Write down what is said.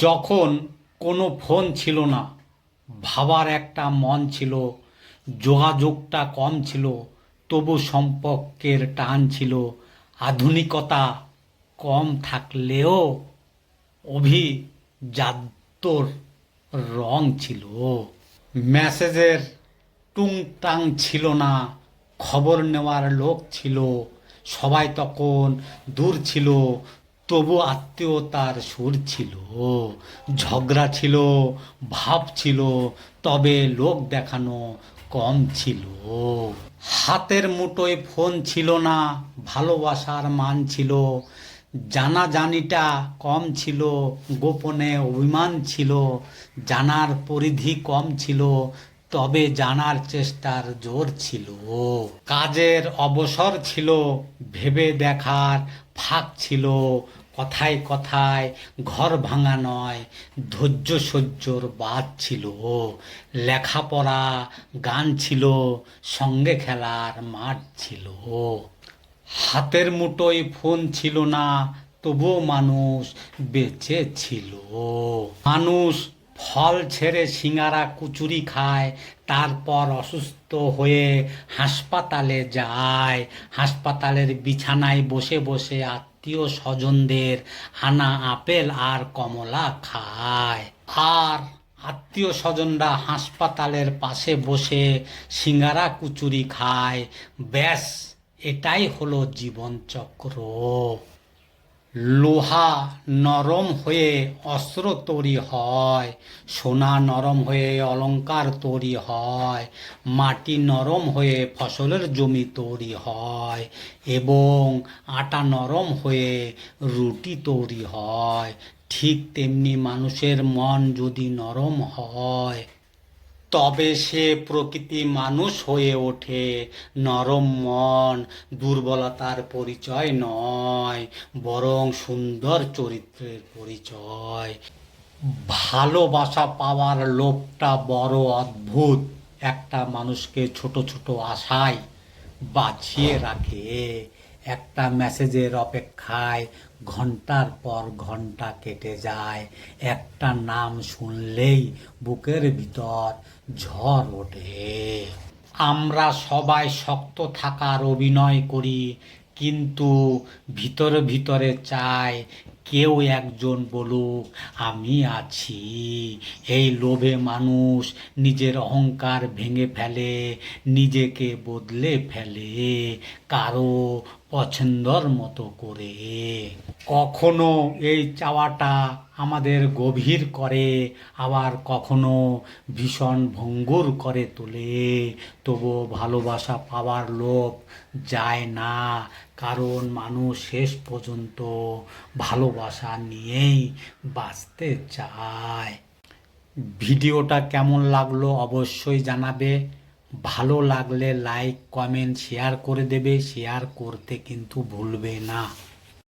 যখন কোনো ফোন ছিল না, ভাবার একটা মন ছিল, যোগাযোগটা কম ছিল, তবু সম্পর্কের টান ছিল। আধুনিকতা কম থাকলেও অভিজাত্যর রং ছিল। মেসেজের টুংটাং ছিল না, খবর নেওয়ার লোক ছিল। সবাই তখন দূর ছিল, তবু আত্মীয়তার সুর ছিল। ঝগড়া ছিল, ভাব ছিল, তবে লোক দেখানো কম ছিল। হাতের মুঠোয় ফোন ছিল না, ভালোবাসার মান ছিল। জানাজানিটা কম ছিল, গোপনে অভিমান ছিল। জানার পরিধি কম ছিল, তবে জানার চেষ্টার জোর ছিল। কাজের অবসর ছিল, ভেবে দেখার ফাঁক ছিল। কথায় কথায় ঘর ভাঙা নয়, ধৈর্য সহ্যর বাদ ছিল। লেখাপড়া, গান ছিল, সঙ্গে খেলার মাঠ ছিল। হাতের মুঠোয় ফোন ছিল না, তবুও মানুষ বেঁচে ছিল। মানুষ ফল ছেড়ে সিঙ্গারা কুচুরি খায়, তারপর অসুস্থ হয়ে হাসপাতালে যায়। হাসপাতালের বিছানায় বসে বসে আত্মীয় স্বজনদের আনা আপেল আর কমলা খায়। আর আত্মীয় স্বজনরা হাসপাতালের পাশে বসে সিঙ্গারা কুচুরি খায়। ব্যাস, এটাই হলো জীবনচক্র। লোহা নরম হয়ে অস্ত্র তৈরি হয়, সোনা নরম হয়ে অলংকার তৈরি হয়, মাটি নরম হয়ে ফসলের জমি তৈরি হয়, এবং আটা নরম হয়ে রুটি তৈরি হয়। ঠিক তেমনি মানুষের মন যদি নরম হয়, তবে সে প্রকৃতি মানুষ হয়ে ওঠে। নরম মন দুর্বলতার পরিচয় নয়, বরং সুন্দর চরিত্রের পরিচয়। ভালোবাসা পাওয়ার লোভটা বড় অদ্ভুত। একটা মানুষকে ছোট ছোট আশায় বাঁচিয়ে রাখে। একটা মেসেজের অপেক্ষায় ঘন্টার পর ঘন্টা কেটে যায়। একটা নাম শুনলেই বুকের ভিতর ঝড় ওঠে। আমরা সবাই শক্ত থাকার অভিনয় করি, কিন্তু ভিতরে ভিতরে চাই কেউ একজন বলুক আমি আছি। এই লোভে মানুষ নিজের অহংকার ভেঙে ফেলে, নিজেকে বদলে ফেলে কারো পছন্দর মতো করে। কখনো এই চাওয়াটা আমাদের গভীর করে, আবার কখনো ভীষণ ভঙ্গুর করে তোলে। তবুও ভালোবাসা পাওয়ার লোভ যায় না, কারণ মানুষ শেষ পর্যন্ত ভালোবাসা নিয়েই বাঁচতে চায়। ভিডিওটা কেমন লাগলো অবশ্যই জানাবে। ভালো লাগলে লাইক, কমেন্ট, শেয়ার করে দেবে। শেয়ার করতে কিন্তু ভুলবে না।